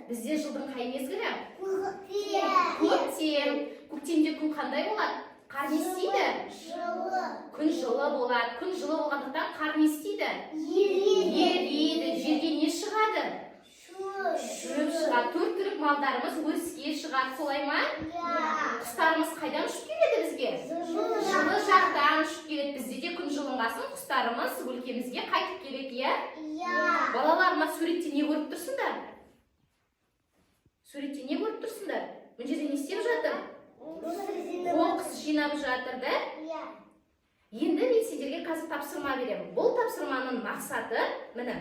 Бізде жылдың қай мезгілі? Көктем. Көктемде күн қандай болады? Қар не істейді? Күн жылы болады. Күн жылы болғандықтан қар не істейді? Ериді. Жерге не шығады? Шөп шығады. Төрт түлік малдарымыз өріске шығады, солай ма? Құстарымыз қайдан ұшып келеді бізге? Жылы жақтан ұшып келеді. Бізде де күн жылынғасын құстарымыз өлкемізге қайтып келеді, иә? Балалар, мына суретте не көріп тұрсыңдар? Суретте не көріп тұрсыңдар? Бұл жерде не істеп жатыр? Қоқыс жинап жатыр, да? Енді мен сендерге қазір тапсырма беремін. Бұл тапсырманың мақсаты, міне,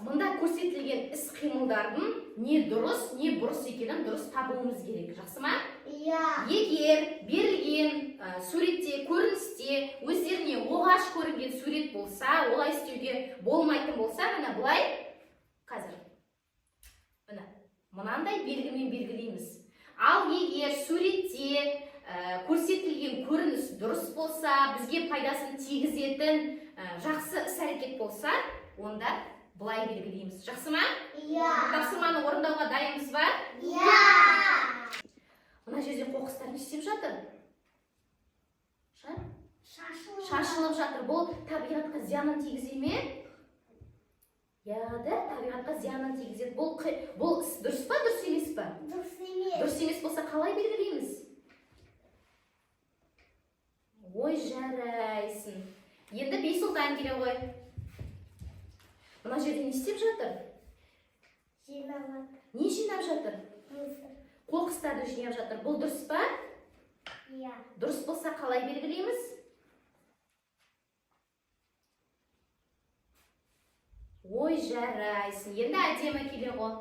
мұнда көрсетілген іс-қимылдардың не дұрыс, не бұрыс екенін дұрыс табуымыз керек. Жақсы ма? Егер берілген суретте, көріністе өздеріне оғаш көрінген сурет болса, олай істеуге болмайтын болса, міне бұлай қазір. Мынандай белгімен белгілейміз. Ал егер суретте көрсетілген көрініс дұрыс болса, бізге пайдасын тигізетін жақсы іс-әрекет болса, онда бұлай белгілейміз. Жақсы ма? Тапсырманы орындауға дайынбыз ба? Мына жерде қоқыстар не істеп жатыр? Шашылып жатыр. Бұл табиғатқа зиянын тигізе ме? Табиғатқа зиянын тигізеді. Бұл іс дұрыс па, дұрыс емес па? Дұрыс емес болса, қалай белгілейміз? Ой, жарайсың. Енді Бейсұлтан келе ғой. Мына жерде не істеп жатыр? Не жинап жатыр? Қоқыстарды жинап жатыр. Бұл дұрыс па? Дұрыс болса, қалай белгілейміз? Ой, жарайсың. Енді әдемі келе ғой.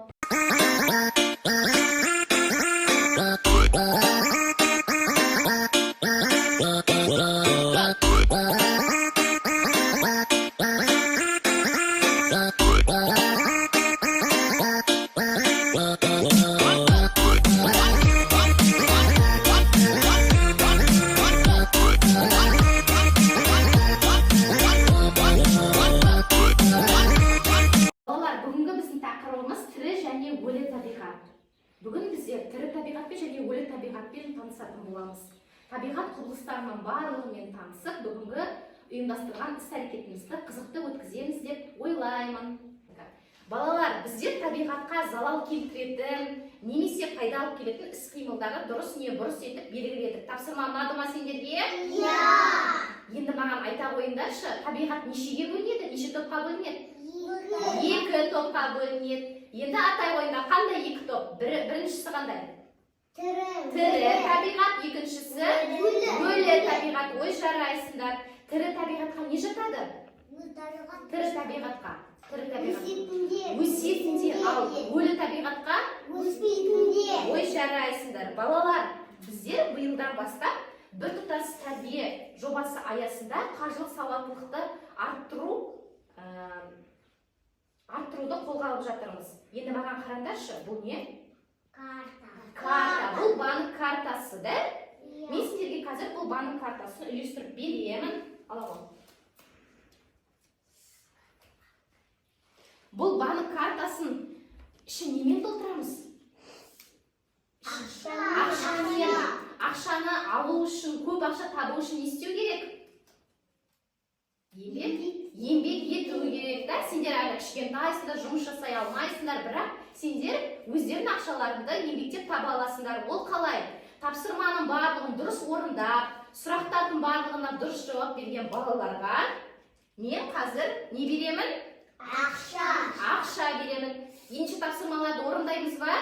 Бүгін біздер тірі табиғатпен және өлі табиғатпен танысатын боламыз. Табиғат құбылыстарының барлығымен танысып, бүгінгі ұйымдастырған іс-әрекетімізді қызықты өткіземіз деп ойлаймын. Балалар, біздер табиғатқа залал келтіретін, немесе пайда алып келетін іс-қимылдарды дұрыс не бұрыс етіп белгіледік. Тапсырма ұнады ма сендерге? Енді маған айта қойыңдаршы, табиғат нешеге бөлінеді, неше топқа бөлінеді? 2 топқа бөлінеді. Енді атай қойыңдар, қандай 2 топ? Біріншісі қандай? Тірі табиғат, екіншісі өлі табиғат. Ой, жарайсыңдар. Тірі табиғатқа не жатады? Тірі табиғатқа. Өсетінде. Ал өлі табиғатқа? Ой, жарайсыңдар. Балалар, біздер биылдан бастап біртұтас тәрбие жобасы аясында қаржылық сауаттылықты арттыруды қолға алып жатырмыз. Енді маған қараңдаршы, бұл не? Карта. Бұл банк картасы, да? Мен сіздерге қазір бұл банк картасын үйлестіріп беремін. Алағын. Бұл банк картасын ішін немен толтырамыз? Ақшаны алу үшін, көп ақша табу үшін не істеу керек? Еңбек ету керек, да? Сендер әлі кішкентайсыңдар, жұмыс жасай алмайсыңдар, бірақ сендер өздерінің ақшаларыңды еңбектеп таба аласыңдар. Ол қалай? тапсырманың барлығын дұрыс орындап, сұрақтардың барлығына дұрыс жауап берген балаларға мен қазір не беремін? Ақша беремін. Енші тапсырмаларды орындаймыз ба?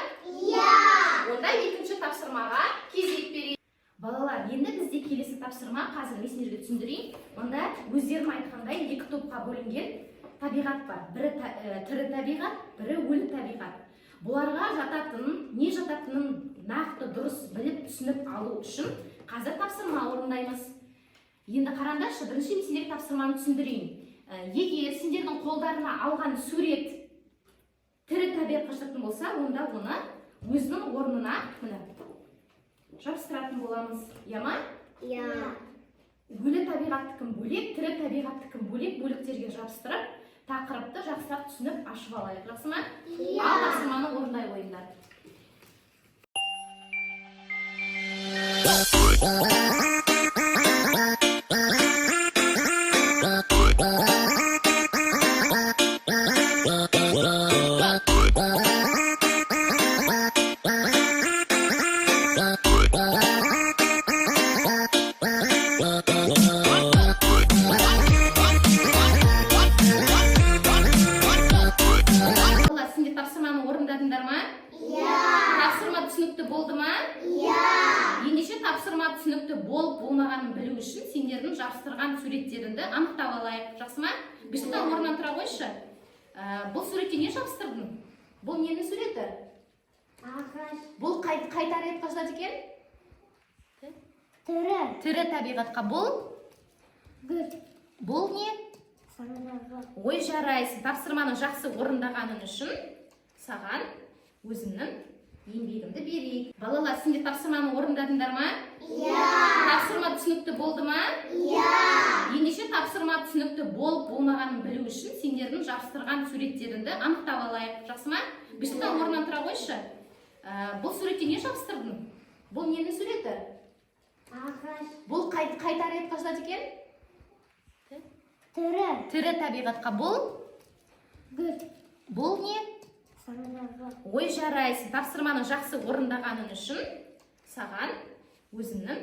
Онда екінші тапсырмаға кезек берейік. Балалар, енді бізде келесі тапсырма, қазір мен сендерге түсіндірейін. Онда өздерім айтқандай екі топқа бөлінген табиғат бар. Бірі тірі табиғат, бірі өлі табиғат. Бұларға не жататынын нақты дұрыс біліп түсініп алу үшін қазір тапсырма орындаймыз. Енді қараңдаршы, бірінші мен сендерге тапсырманы түсіндірейін. Егер сендердің қолдарына алған сурет тірі табиғатқа жататын болса, онда оны өзінің орнына жабыстыратын боламыз. Яма? Өлі табиғаттікін бөлек, тірі табиғаттікін бөлек бөліктерге жабыстырып, тақырыпты жақсылап түсініп ашып алайық. Жақсы ма? Ал тапсырманы орындай қойыңдар. Болмағанын білу үшін сендердің жабыстырған суреттеріңді анықтап алайық. Жақсы ма? Бішіктен орнынан тұра қойшы. Бұл суретке не жабыстырдың? Бұл ненің суреті? Ағаш. Бұл қай табиғатқа жатады екен? Тірі табиғатқа. Бұл? Бұл не? Ой, жарайсың. Тапсырманы жақсы орындағаның үшін саған өзімнің еңбегімді берейік. Балалар, сендер тапсырманы орындадыңдар ма? Тапсырма түсінікті болды ма? Ендеше тапсырма түсінікті болмағанын білу үшін сендердің жабыстырған суреттеріңді анықтап алайық. Жақсы ма? Бішіктен орнынан тұра қойшы. Бұл суретке не жабыстырдың? Бұл ненің суреті? Ағаш. Бұл қай табиғатқа жатады екен? Тірі табиғатқа. Бұл? Бұл не? Ой, жарайсың. Тапсырманы жақсы орындағаның үшін саған өзімнің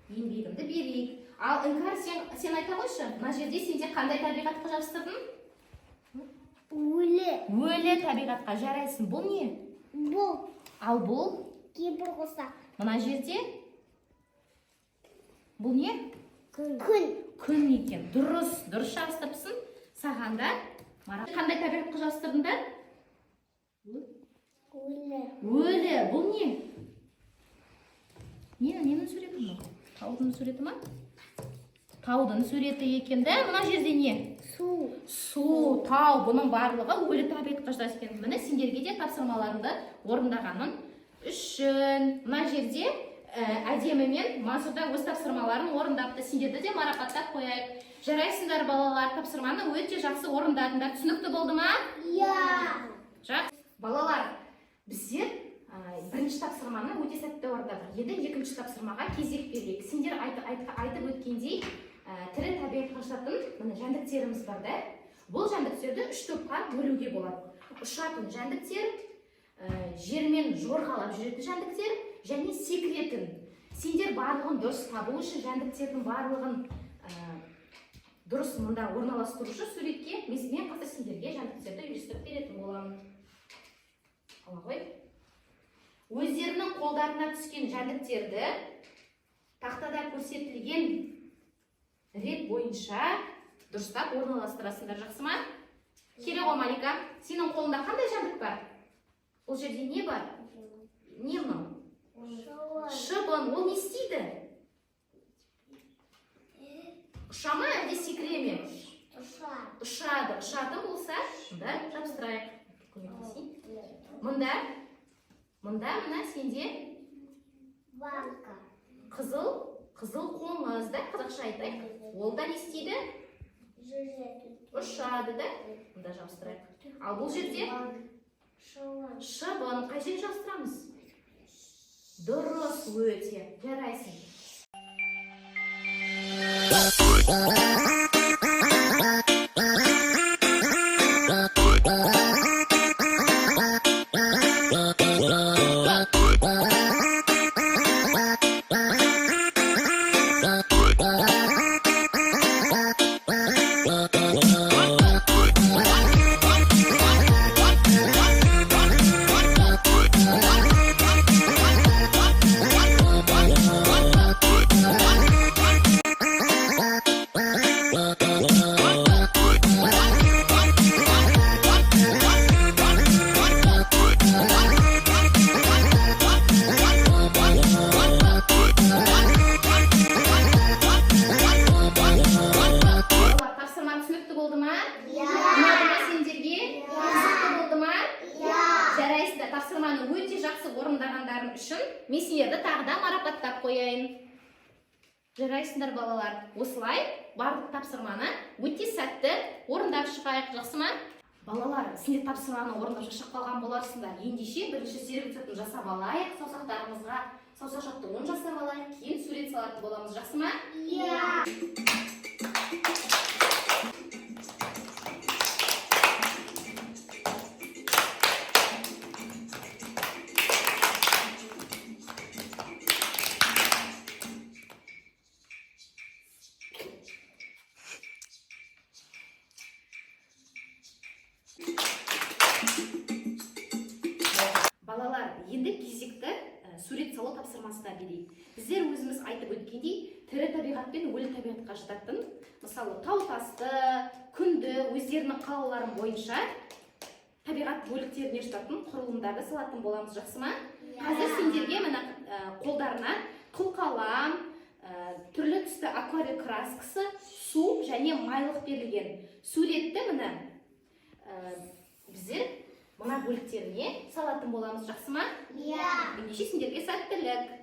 еңбегімді берейік. Ал Іңкәр, сен айта қойшы, мына жерде сенде қандай табиғатқа жабыстырдың? Өлі табиғатқа. Жарайсың. Бұл не? Бұл. Ал бұл? Кейбір қосақ. Мына жерде? Бұл не? Күн екен. Дұрыс жабыстырыпсың. Саған да қандай табиғатқа жабыстырдыңдар? Өлі. Бұл не? Ненің суреті ма? Таудың суреті ма? Таудың суреті екен. Мына жерде не? Су, тау. Бұның барлығы өлі табиғатқа жатады екен. Міне сендерге де тапсырмаларыңды орындағаның үшін. Мына жерде әдемімен Мазуда өз тапсырмаларын орындапты. Сендерді де марапаттап қояйық. Жарайсыңдар балалар, тапсырманы өте жақсы орындадыңдар. Түсінікті болды ма? Жақсы. Балалар, біздер бірінші тапсырманы өте сәтті орындадық. Енді екінші тапсырмаға кезек берейік. Сендер айтып өткендей, тірі табиғатқа жататын жәндіктеріміз бар да. Бұл жәндіктерді үш топқа бөлуге болады. Ұшатын жәндіктер, жермен жорғалап жүретін жәндіктер және секіретін. Сендер барлығын дұрыс табу үшін жәндіктердің барлығын дұрыс мұнда орналастырушы суретке мен қазір сендерге жәндіктерді үйлестіріп беретін боламын. Ала қой. Өздерінің қолдарына түскен жәндіктерді тақтада көрсетілген рет бойынша дұрыстап орналастырасыңдар. Жақсы ма? Келе ғой, Малика. Сенің қолында қандай жәндік бар? Бұл жерде не бар? Не мынау? Шыбын. Ол не істейді? Ұша ма, әлде секіре ме? Ұшады. Ұшатын болса, мұнда жабыстырайық. Мұнда мына сенде қызыл қоңыз да, қазақша айтайық. Ол да не істейді? Ұшады да. Мұнда жабыстырайық. Ал бұл жерде шыбын. Қай жерге жабыстырамыз? Дұрыс, өте. Жарайсың. Ұнады ма сендерге? Қызықты болды ма? Жарайсыздар. Тапсырманы өте жақсы орындағандарың үшін мен сендерді тағы да марапаттап қояйын. Жарайсыңдар балалар. Осылай барлық тапсырманы өте сәтті орындап шығайық, жақсы ма? Балалар, сендер тапсырманы орындап шаршап қалған боларсыңдар. Ендеше бірінші сервис сәтін жасап алайық, саусақтарымызға саусақ жаттығуын жасап алайық, кейін сурет салатын боламыз, жақсы ма? Балалар, енді кезекті сурет салу тапсырмасына берейік. Біздер өзіміз айтып өткендей, тірі табиғат пен өлі табиғатқа жататын, мысалы, тау-тасты, күнді, өздерінің қалаулары бойынша табиғат бөліктеріне жататын құрылымдарды салатын боламыз, жақсы ма? Қазір сендерге мына қолдарына қылқалам, түрлі түсті акварель краскасы, су және майлық берілген. Суретті мына біздер мына бөліктеріне салатын боламыз, жақсы ма? Ендеше сендерге сәттілік.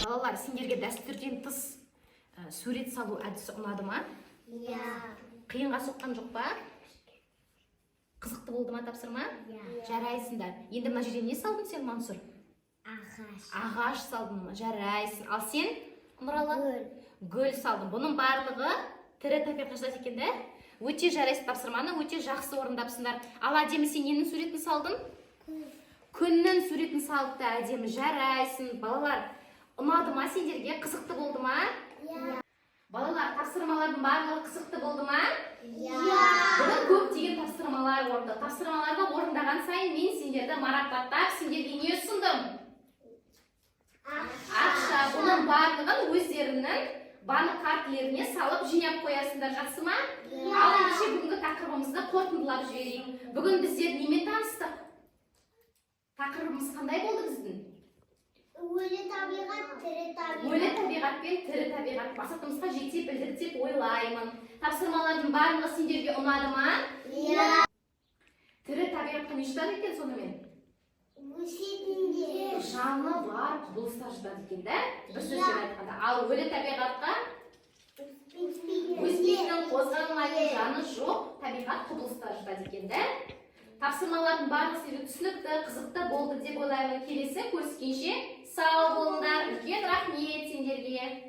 Балалар, сендерге дәстүрден тыс сурет салу әдісі ұнады ма? Қиынға соққан жоқ па? Қызықты болды ма тапсырма? Жарайсыңдар. Енді мына жерде не салдың сен, Мансұр? Ағаш салдың ма? Жарайсың. Ал сен, Нұралы? Гүл салдың. Бұның барлығы тірі табиғатқа жатады екен, да? Өте жарайсың, тапсырманы өте жақсы орындапсыңдар. Ал әдемі сен ненің суретін салдың? Күннің суретін салды, әдемі. Жарайсың. Балалар, ұнады ма сендерге? Қызықты болды ма? Балалар, тапсырмалардың барлығы қызықты болды ма? Бүгін көптеген тапсырмалар орынды. Тапсырмаларды орындаған сайын мен сендерді марапаттап, сендерге не ұсындым? Ақша. Бұның барлығын өздерінің банк карталарына салып жинап қоясыңдар, жақсы ма? Ал ендеше бүгінгі тақырыбымызды қорытындылап жіберейік. Бүгін біздер немен таныстық? Тақырыбымыз қандай болды біздің? Өлі табиғат, тірі табиғат. Өлі табиғат пен тірі табиғат мақсатымызға жете білдік деп ойлаймын. Тапсырмалардың барлығы сендерге ұнады ма? Тірі табиғатқа не жатады екен сонымен? Өсетінде. Жаны бар құбылыстар жатады екен, да? Бір сөзбен айтқанда. Ал өлі табиғатқа өспейтін, қозғалмайтын, жаны жоқ табиғат құбылыстар жатады екен, да? Тапсырмалардың барлығы сендерге түсінікті, қызықты болды деп ойлаймын. Келесі көріскенше сау болыңдар. Үлкен рахмет сендерге.